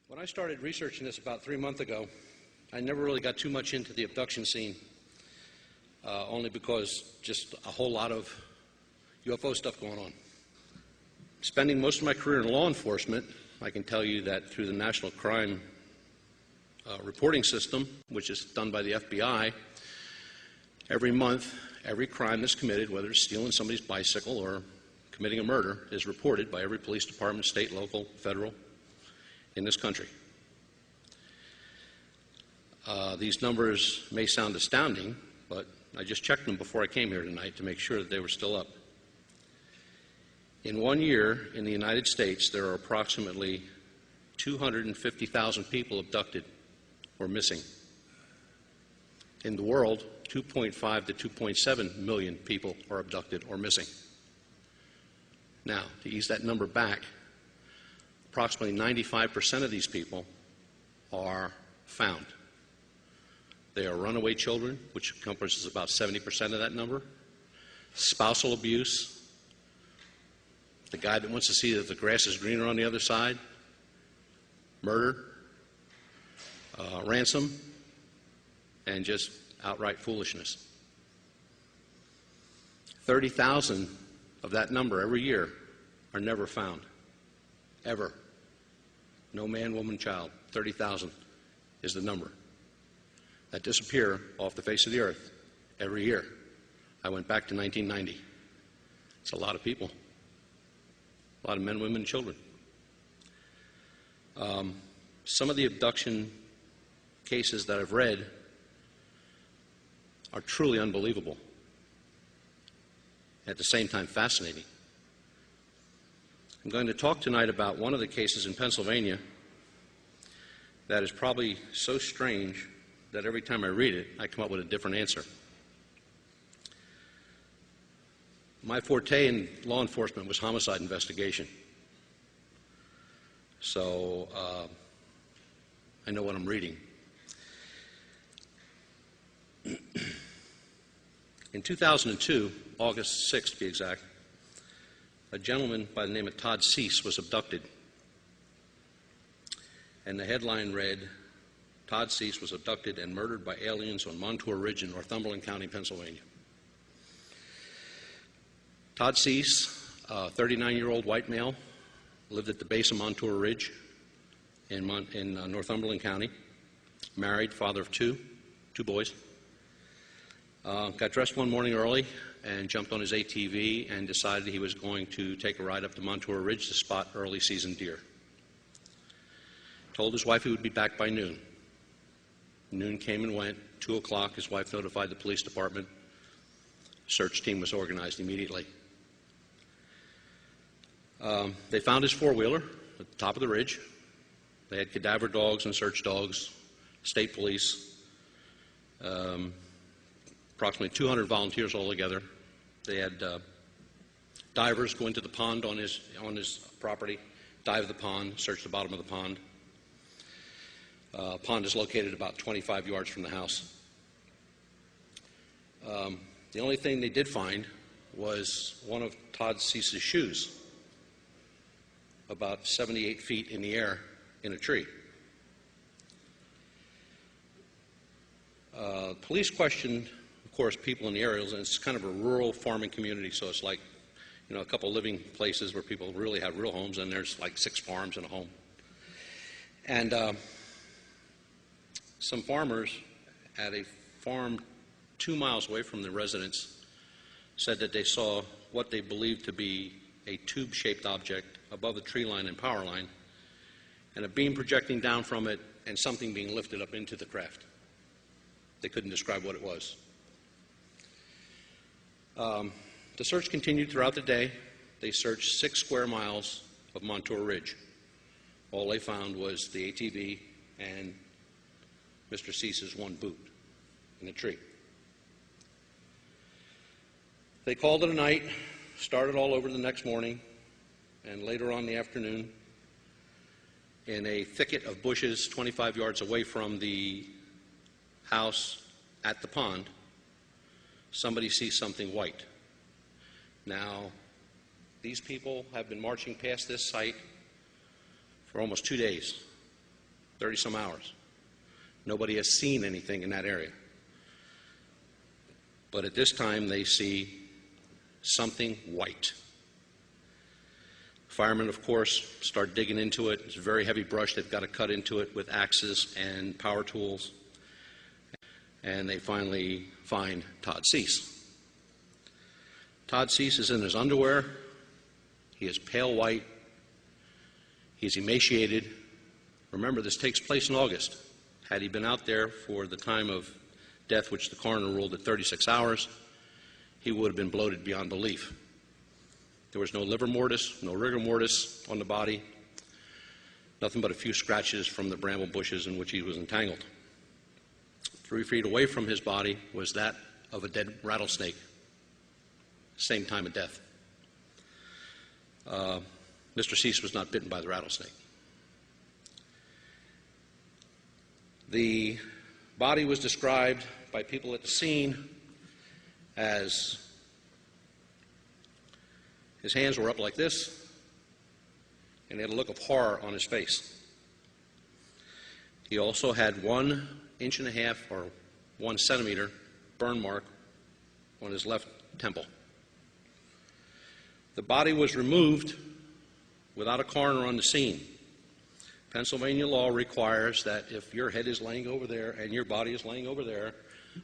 When I started researching this about 3 months ago, I never really got too much into the abduction scene, only because just a whole lot of UFO stuff going on. Spending most of my career in law enforcement, I can tell you that through the National Crime Reporting System, which is done by the FBI, every month, every crime that's committed, whether it's stealing somebody's bicycle or committing a murder, is reported by every police department, state, local, federal, in this country. These numbers may sound astounding, but I just checked them before I came here tonight to make sure that they were still up. In 1 year in the United States, there are approximately 250,000 people abducted or missing. In the world, 2.5 to 2.7 million people are abducted or missing. Now, to ease that number back, approximately 95% of these people are found. They are runaway children, which encompasses about 70% of that number. Spousal abuse, the guy that wants to see that the grass is greener on the other side. Murder, ransom, and just outright foolishness. 30,000 of that number every year are never found. Ever. No man, woman, child. 30,000 is the number that disappear off the face of the earth every year. I went back to 1990. It's a lot of people. A lot of men, women, and children. Some of the abduction cases that I've read are truly unbelievable. At the same time, fascinating. I'm going to talk tonight about one of the cases in Pennsylvania that is probably so strange that every time I read it, I come up with a different answer. My forte in law enforcement was homicide investigation. So I know what I'm reading. In 2002, August 6th to be exact, a gentleman by the name of Todd Cease was abducted. And the headline read, Todd Cease was abducted and murdered by aliens on Montour Ridge in Northumberland County, Pennsylvania. Todd Cease, a 39-year-old white male, lived at the base of Montour Ridge in Northumberland County, married, father of two boys. Got dressed one morning early and jumped on his ATV and decided he was going to take a ride up to Montour Ridge to spot early season deer. Told his wife he would be back by noon. Noon came and went. 2 o'clock, his wife notified the police department. Search team was organized immediately. They found his four-wheeler at the top of the ridge. They had cadaver dogs and search dogs, state police, approximately 200 volunteers altogether. They had divers go into the pond on his property, dive the pond, search the bottom of the pond. Pond is located about 25 yards from the house. The only thing they did find was one of Todd Cease's shoes, about 78 feet in the air in a tree. Police questioned, of course, people in the area, and it's kind of a rural farming community, so it's like, a couple living places where people really have real homes, and there's like 6 farms and a home. And some farmers at a farm 2 miles away from the residence said that they saw what they believed to be a tube-shaped object above the tree line and power line, and a beam projecting down from it, and something being lifted up into the craft. They couldn't describe what it was. The search continued throughout the day. They searched 6 square miles of Montour Ridge. All they found was the ATV and Mr. Cease's one boot in a tree. They called it a night, started all over the next morning, and later on in the afternoon, in a thicket of bushes 25 yards away from the house at the pond, somebody sees something white. Now, these people have been marching past this site for almost 2 days. 30-some hours. Nobody has seen anything in that area. But at this time, they see something white. Firemen, of course, start digging into it. It's a very heavy brush. They've got to cut into it with axes and power tools. And they finally find Todd Cease. Todd Cease is in his underwear. He is pale white. He's emaciated. Remember, this takes place in August. Had he been out there for the time of death, which the coroner ruled at 36 hours, he would have been bloated beyond belief. There was no livor mortis, no rigor mortis on the body, nothing but a few scratches from the bramble bushes in which he was entangled. 3 feet away from his body was that of a dead rattlesnake, same time of death. Mr. Cease was not bitten by the rattlesnake. The body was described by people at the scene as his hands were up like this, and he had a look of horror on his face. He also had 1.5 inches or 1 centimeter burn mark on his left temple. The body was removed without a coroner on the scene. Pennsylvania law requires that if your head is laying over there and your body is laying over there,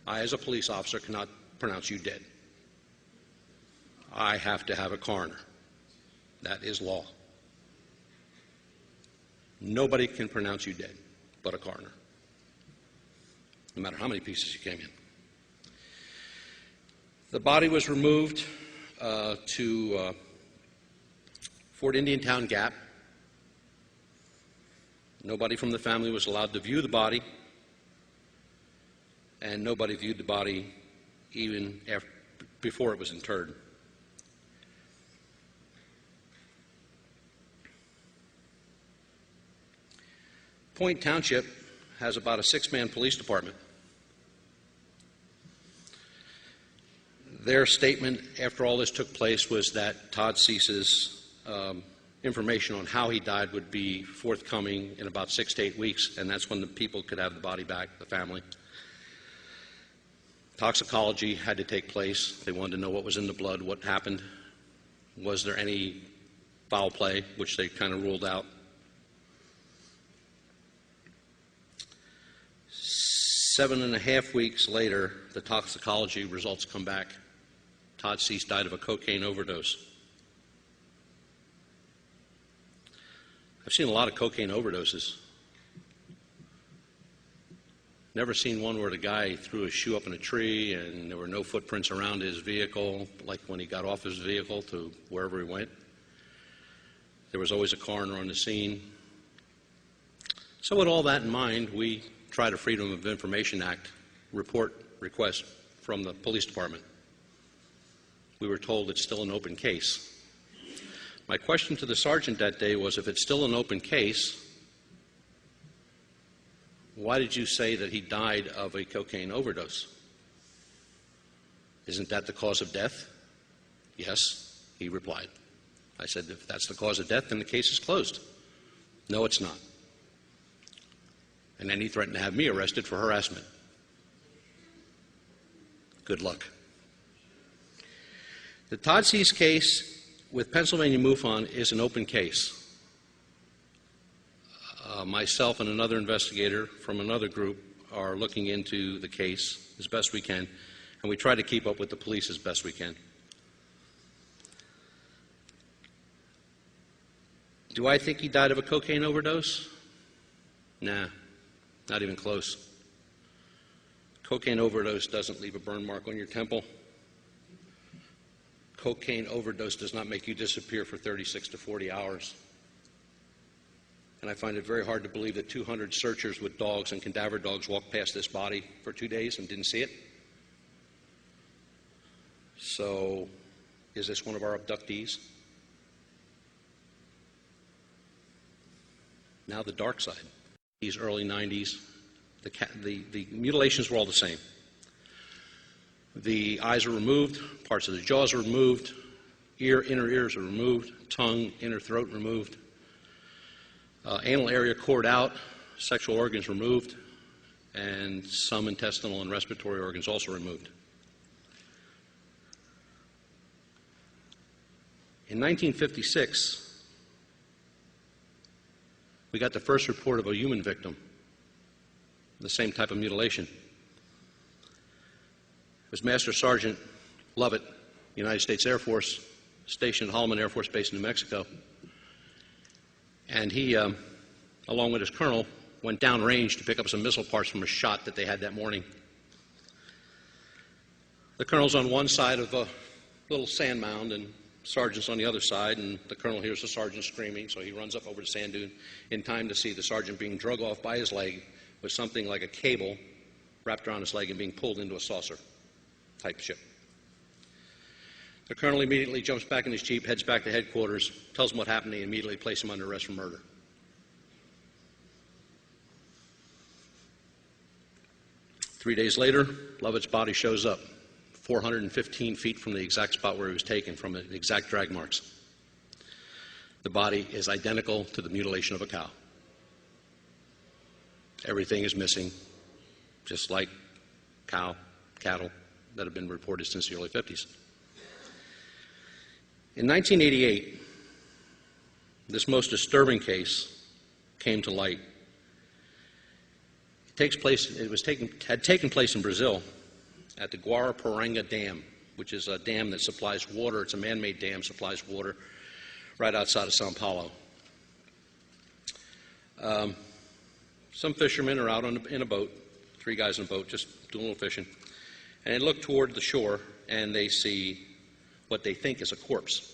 I, as a police officer, cannot pronounce you dead. I have to have a coroner. That is law. Nobody can pronounce you dead but a coroner, no matter how many pieces you came in. The body was removed to Fort Indian Town Gap. Nobody from the family was allowed to view the body, and nobody viewed the body even before it was interred. Point Township has about a 6-man police department. Their statement after all this took place was that Todd Cease's information on how he died would be forthcoming in about 6 to 8 weeks, and that's when the people could have the body back, the family. Toxicology had to take place. They wanted to know what was in the blood, what happened. Was there any foul play, which they kind of ruled out. 7.5 weeks later, the toxicology results come back. Todd Cease died of a cocaine overdose. I've seen a lot of cocaine overdoses. Never seen one where the guy threw his shoe up in a tree and there were no footprints around his vehicle, like when he got off his vehicle to wherever he went. There was always a coroner on the scene. So with all that in mind, we tried a Freedom of Information Act report request from the police department. We were told it's still an open case. My question to the sergeant that day was, if it's still an open case, why did you say that he died of a cocaine overdose? Isn't that the cause of death? Yes, he replied. I said, if that's the cause of death, then the case is closed. No, it's not. And then he threatened to have me arrested for harassment. Good luck. The Todd Cease case with Pennsylvania MUFON is an open case. Myself and another investigator from another group are looking into the case as best we can, and we try to keep up with the police as best we can. Do I think he died of a cocaine overdose? Nah, not even close. Cocaine overdose doesn't leave a burn mark on your temple. Cocaine overdose does not make you disappear for 36 to 40 hours. And I find it very hard to believe that 200 searchers with dogs and cadaver dogs walked past this body for 2 days and didn't see it. So, is this one of our abductees? Now the dark side. These early 90s, the mutilations were all the same. The eyes are removed, parts of the jaws are removed, inner ears are removed, tongue, inner throat removed, anal area cored out, sexual organs removed, and some intestinal and respiratory organs also removed. In 1956, we got the first report of a human victim, the same type of mutilation. It was Master Sergeant Lovett, United States Air Force, stationed at Holloman Air Force Base in New Mexico. And he, along with his colonel, went downrange to pick up some missile parts from a shot that they had that morning. The colonel's on one side of a little sand mound, and sergeant's on the other side, and the colonel hears the sergeant screaming, so he runs up over the sand dune in time to see the sergeant being drug off by his leg with something like a cable wrapped around his leg and being pulled into a saucer-type ship. The colonel immediately jumps back in his jeep, heads back to headquarters, tells them what happened, and they immediately place him under arrest for murder. Three days later, Lovett's body shows up, 415 feet from the exact spot where he was taken, from the exact drag marks. The body is identical to the mutilation of a cow. Everything is missing, just like cattle that have been reported since the early 50s. In 1988, this most disturbing case came to light. Had taken place in Brazil at the Guaraparanga Dam, which is a dam that supplies water. It's a man-made dam, supplies water right outside of Sao Paulo. Some fishermen are out in a boat, 3 guys in a boat, just doing a little fishing, and they look toward the shore and they see what they think is a corpse.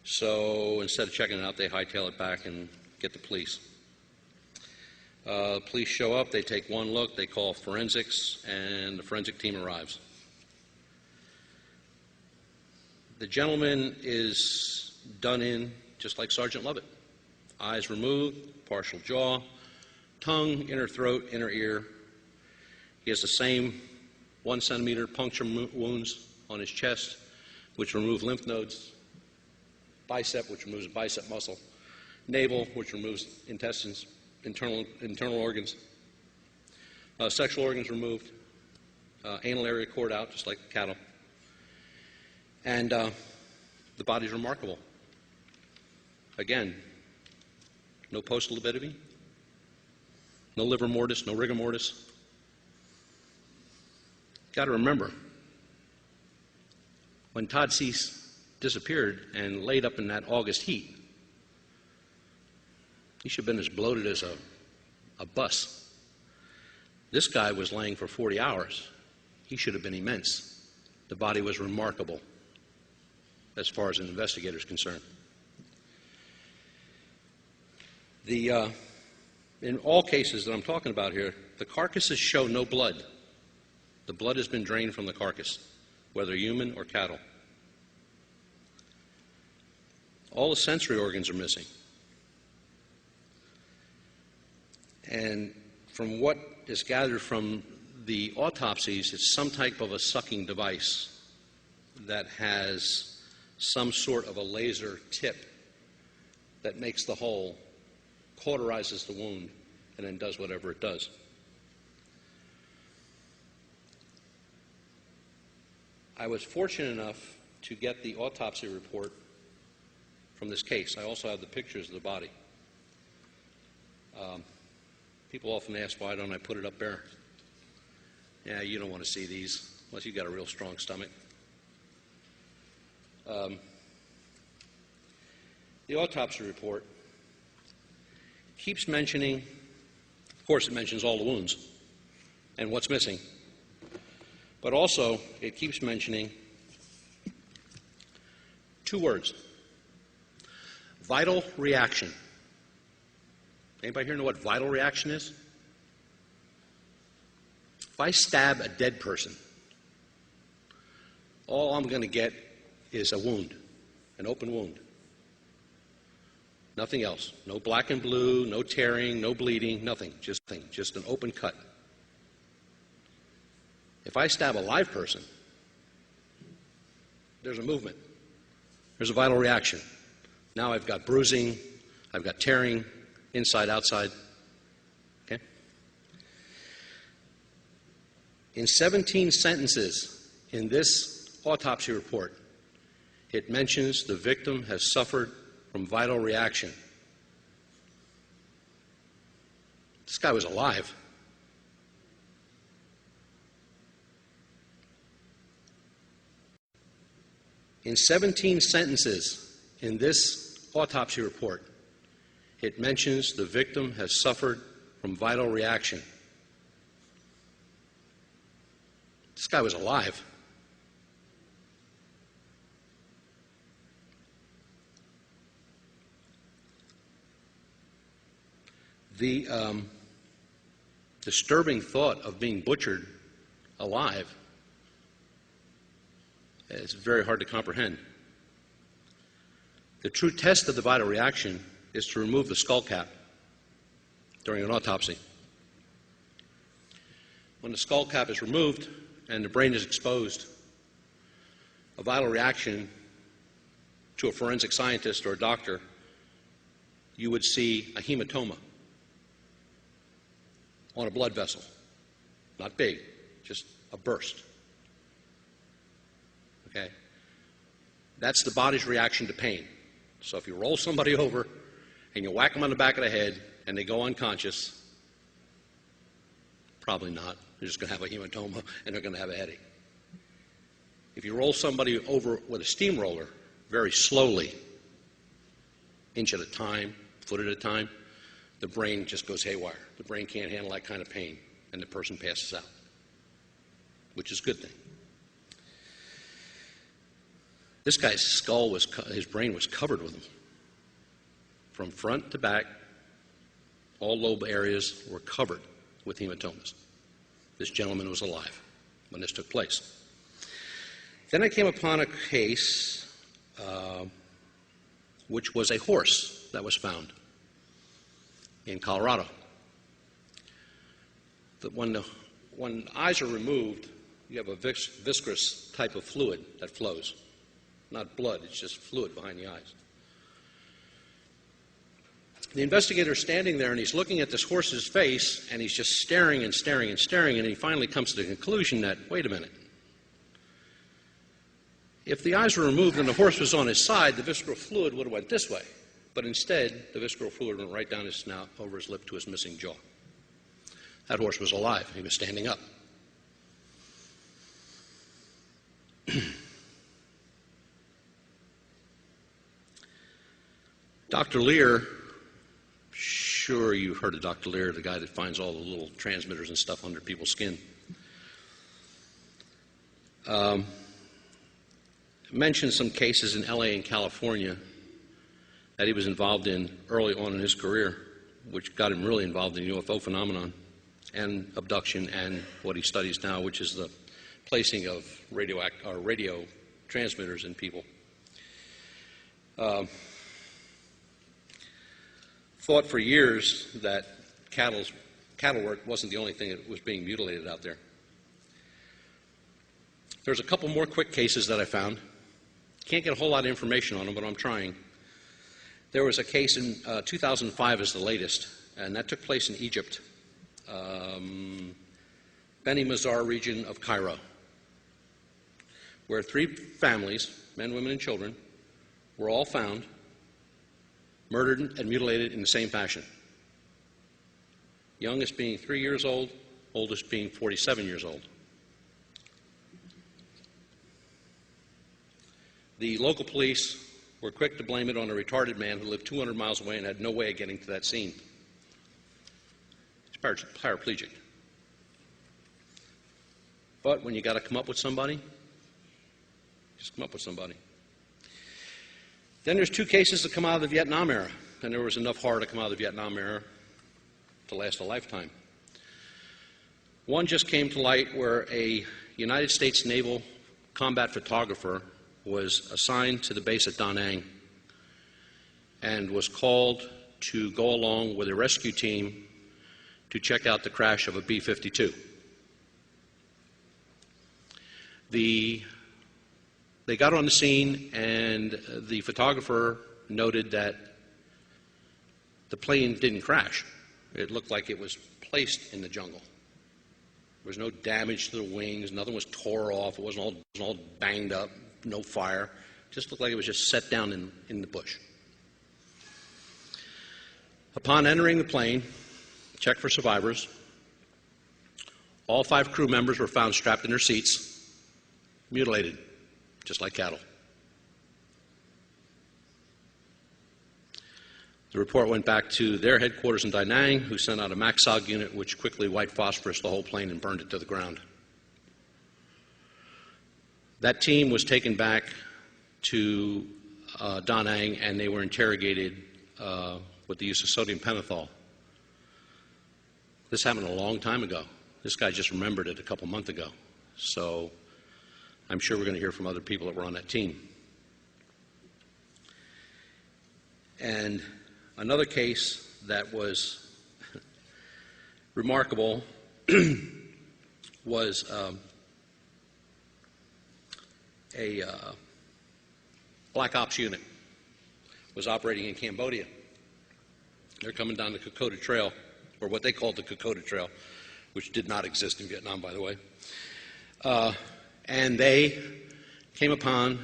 So instead of checking it out, they hightail it back and get the police. Police show up, they take one look, they call forensics, and the forensic team arrives. The gentleman is done in just like Sergeant Lovett. Eyes removed, partial jaw, tongue, inner throat, inner ear. He has the same 1 centimeter puncture wounds on his chest, which remove lymph nodes, bicep, which removes bicep muscle, navel, which removes intestines, internal organs, sexual organs removed, anal area cored out, just like cattle. And the body's remarkable. Again, no post-libidity, no livor mortis, no rigor mortis. Got to remember, when Todd Cease disappeared and laid up in that August heat, he should have been as bloated as a bus. This guy was laying for 40 hours. He should have been immense. The body was remarkable as far as an investigator is concerned. In all cases that I'm talking about here, the carcasses show no blood. The blood has been drained from the carcass, whether human or cattle. All the sensory organs are missing. And from what is gathered from the autopsies, it's some type of a sucking device that has some sort of a laser tip that makes the hole, cauterizes the wound, and then does whatever it does. I was fortunate enough to get the autopsy report from this case. I also have the pictures of the body. People often ask, why don't I put it up there? Yeah, you don't want to see these unless you've got a real strong stomach. The autopsy report keeps mentioning, of course it mentions all the wounds and what's missing, but also it keeps mentioning 2 words: vital reaction. Anybody here know what vital reaction is? If I stab a dead person, all I'm going to get is a wound, an open wound. Nothing else. No black and blue, no tearing, no bleeding, nothing. Just an open cut. If I stab a live person, there's a movement. There's a vital reaction. Now I've got bruising, I've got tearing, inside, outside. In 17 sentences in this autopsy report, it mentions the victim has suffered from vital reaction. This guy was alive. In 17 sentences in this autopsy report, it mentions the victim has suffered from vital reaction. This guy was alive. The disturbing thought of being butchered alive is very hard to comprehend. The true test of the vital reaction is to remove the skull cap during an autopsy. When the skull cap is removed and the brain is exposed, a vital reaction to a forensic scientist or a doctor, you would see a hematoma on a blood vessel. Not big, just a burst. Okay? That's the body's reaction to pain. So if you roll somebody over and you whack them on the back of the head and they go unconscious, probably not. They're just going to have a hematoma and they're going to have a headache. If you roll somebody over with a steamroller very slowly, inch at a time, foot at a time, the brain just goes haywire. The brain can't handle that kind of pain, and the person passes out, which is a good thing. This guy's skull his brain was covered with them. From front to back, all lobe areas were covered with hematomas. This gentleman was alive when this took place. Then I came upon a case which was a horse that was found in Colorado. When eyes are removed, you have a viscous type of fluid that flows. Not blood, it's just fluid behind the eyes. The investigator is standing there and he's looking at this horse's face and he's just staring and staring and staring, and he finally comes to the conclusion that, wait a minute, if the eyes were removed and the horse was on his side, the visceral fluid would have went this way. But instead, the visceral fluid went right down his snout, over his lip to his missing jaw. That horse was alive. He was standing up. Dr. Lear, sure you've heard of Dr. Lear, the guy that finds all the little transmitters and stuff under people's skin. Mentioned some cases in LA and California that he was involved in early on in his career, which got him really involved in UFO phenomenon and abduction and what he studies now, which is the placing of radio transmitters in people. Thought for years that cattle work wasn't the only thing that was being mutilated out there. There's a couple more quick cases that I found. Can't get a whole lot of information on them, but I'm trying. There was a case in 2005 is the latest, and that took place in Egypt, Beni Mazar region of Cairo, where 3 families, men, women, and children, were all found, murdered and mutilated in the same fashion. Youngest being 3 years old, oldest being 47 years old. The local police were quick to blame it on a retarded man who lived 200 miles away and had no way of getting to that scene. He's paraplegic. But when you got to come up with somebody, just come up with somebody. Then there's 2 cases that come out of the Vietnam era, and there was enough horror to come out of the Vietnam era to last a lifetime. One just came to light where a United States naval combat photographer was assigned to the base at Da Nang and was called to go along with a rescue team to check out the crash of a B-52. They got on the scene, and the photographer noted that the plane didn't crash. It looked like it was placed in the jungle. There was no damage to the wings. Nothing was tore off. It wasn't all banged up. No fire. Just looked like it was just set down in the bush. Upon entering the plane, checked for survivors. All 5 crew members were found strapped in their seats, mutilated, just like cattle. The report went back to their headquarters in Da Nang, who sent out a MACSOG unit, which quickly white phosphorused the whole plane and burned it to the ground. That team was taken back to Da Nang, and they were interrogated with the use of sodium pentothal. This happened a long time ago. This guy just remembered it a couple months ago. So I'm sure we're going to hear from other people that were on that team. And another case that was remarkable was a Black Ops unit was operating in Cambodia. They're coming down the Kokoda Trail, or what they called the Kokoda Trail, which did not exist in Vietnam, by the way. And they came upon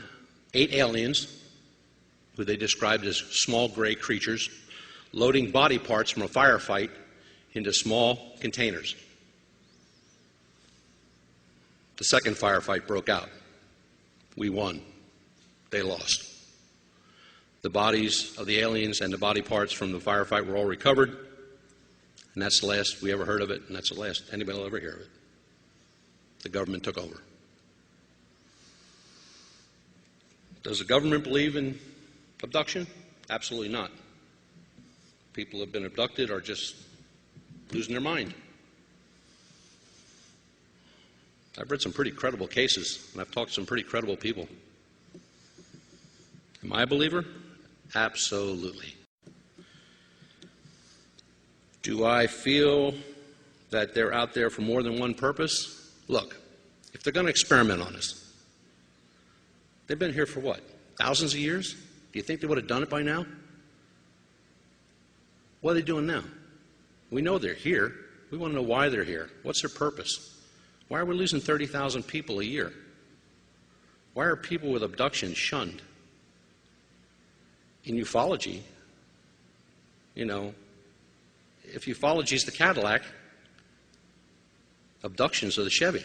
8 aliens, who they described as small gray creatures, loading body parts from a firefight into small containers. The second firefight broke out. We won. They lost. The bodies of the aliens and the body parts from the firefight were all recovered, and that's the last we ever heard of it, and that's the last anybody will ever hear of it. The government took over. Does the government believe in abduction? Absolutely not. People who have been abducted are just losing their mind. I've read some pretty credible cases, and I've talked to some pretty credible people. Am I a believer? Absolutely. Do I feel that they're out there for more than one purpose? Look, if they're going to experiment on us, they've been here for what? Thousands of years? Do you think they would have done it by now? What are they doing now? We know they're here. We want to know why they're here. What's their purpose? Why are we losing 30,000 people a year? Why are people with abductions shunned? In ufology, if ufology is the Cadillac, abductions are the Chevy.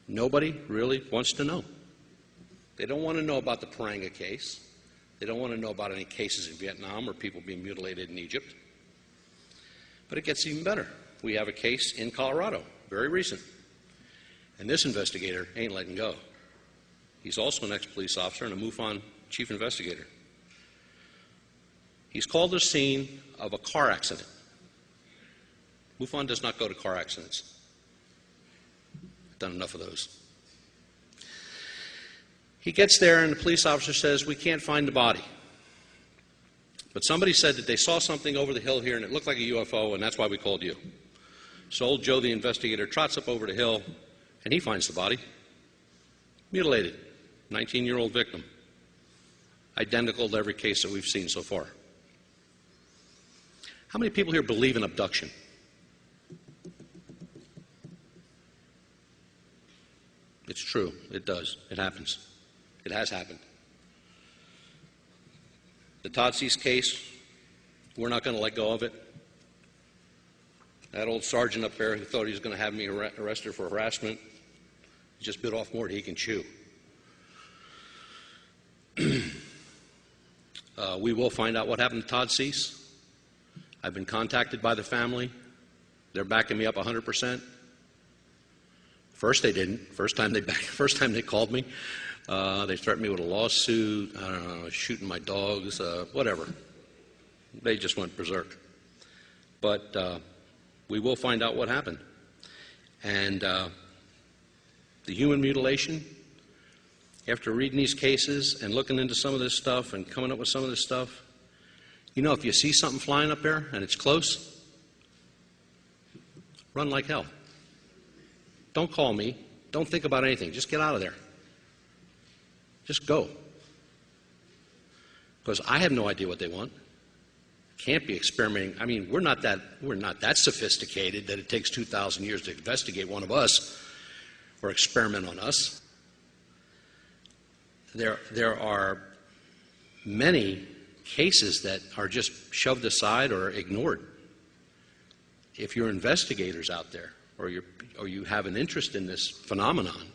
Nobody really wants to know. They don't want to know about the Paranga case. They don't want to know about any cases in Vietnam or people being mutilated in Egypt. But it gets even better. We have a case in Colorado, very recent. And this investigator ain't letting go. He's also an ex-police officer and a MUFON chief investigator. He's called the scene of a car accident. MUFON does not go to car accidents. I've done enough of those. He gets there and the police officer says, "We can't find the body. But somebody said that they saw something over the hill here and it looked like a UFO, and that's why we called you." So old Joe, the investigator, trots up over the hill and he finds the body. Mutilated. 19-year-old victim. Identical to every case that we've seen so far. How many people here believe in abduction? It's true. It does. It happens. It has happened. The Todd Cease case, we're not going to let go of it. That old sergeant up there who thought he was going to have me arrested for harassment, he just bit off more than he can chew. We will find out what happened to Todd Cease. I've been contacted by the family. They're backing me up 100%. First they didn't. First time they called me, they threatened me with a lawsuit. I don't know, shooting my dogs, whatever. They just went berserk. But we will find out what happened. And the human mutilation, after reading these cases and looking into some of this stuff and coming up with some of this stuff, if you see something flying up there and it's close, run like hell. Don't call me. Don't think about anything. Just get out of there. Just go. Because I have no idea what they want, Can't be experimenting. I mean, we're not that sophisticated that it takes 2,000 years to investigate one of us or experiment on us. There are many cases that are just shoved aside or ignored. If you're investigators out there, or you have an interest in this phenomenon,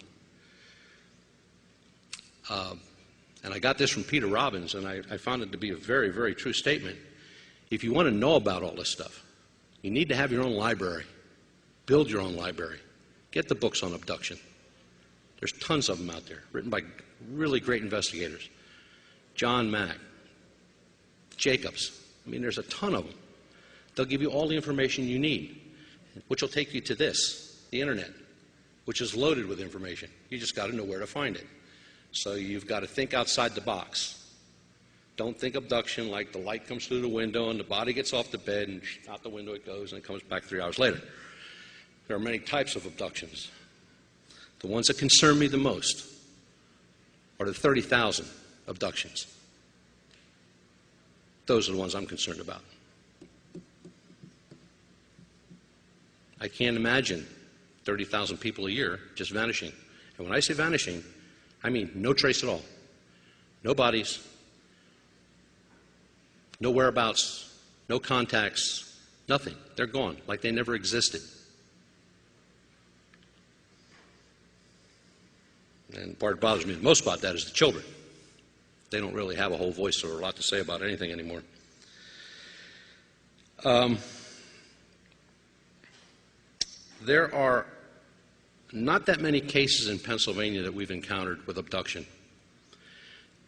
and I got this from Peter Robbins, and I found it to be a very, very true statement. If you want to know about all this stuff, you need to have your own library. Build your own library. Get the books on abduction. There's tons of them out there, written by really great investigators. John Mack, Jacobs. I mean, there's a ton of them. They'll give you all the information you need, which will take you to this, the internet, which is loaded with information. You just got to know where to find it. So you've got to think outside the box. Don't think abduction like the light comes through the window and the body gets off the bed and out the window it goes and it comes back 3 hours later. There are many types of abductions. The ones that concern me the most are the 30,000 abductions. Those are the ones I'm concerned about. I can't imagine 30,000 people a year just vanishing. And when I say vanishing, I mean no trace at all. No bodies, no whereabouts, no contacts, nothing. They're gone, like they never existed. And the part that bothers me the most about that is the children. They don't really have a whole voice or a lot to say about anything anymore. There are not that many cases in Pennsylvania that we've encountered with abduction.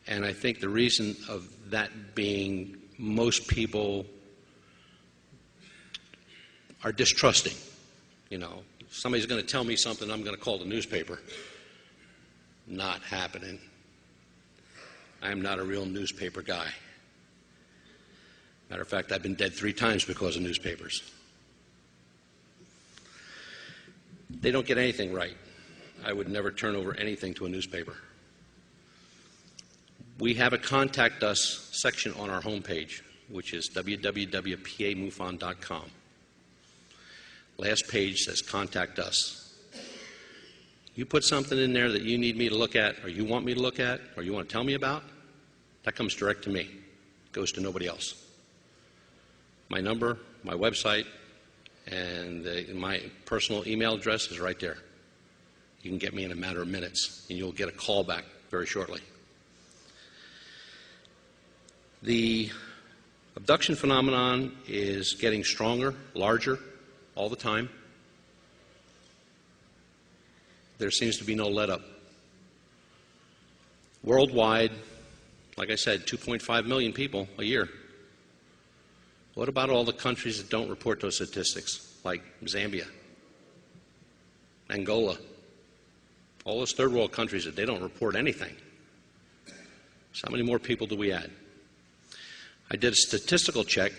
And I think the reason of that being most people are distrusting. You know, if somebody's going to tell me something, I'm going to call the newspaper. Not happening. I am not a real newspaper guy. Matter of fact, I've been dead 3 times because of newspapers. They don't get anything right. I would never turn over anything to a newspaper. We have a Contact Us section on our homepage, which is www.pamufon.com. Last page says Contact Us. You put something in there that you need me to look at, or you want me to look at, or you want to tell me about, that comes direct to me. It goes to nobody else. My number, my website, and my personal email address is right there. You can get me in a matter of minutes, and you'll get a call back very shortly. The abduction phenomenon is getting stronger, larger, all the time. There seems to be no let-up. Worldwide, like I said, 2.5 million people a year. What about all the countries that don't report those statistics, like Zambia, Angola, all those third world countries that they don't report anything? So how many more people do we add? I did a statistical check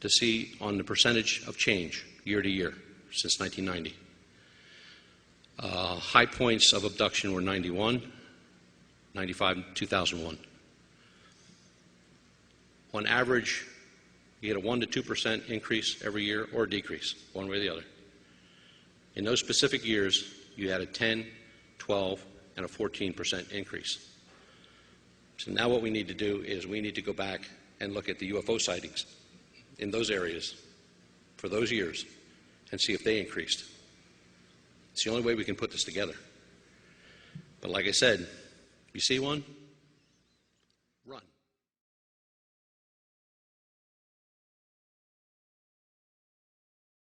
to see on the percentage of change year to year since 1990. High points of abduction were 91, 95, 2001. On average, you get a 1 to 2% increase every year or decrease, one way or the other. In those specific years, you had a 10, 12, and a 14% increase. So now what we need to do is we need to go back and look at the UFO sightings in those areas for those years and see if they increased. It's the only way we can put this together. But like I said, you see one,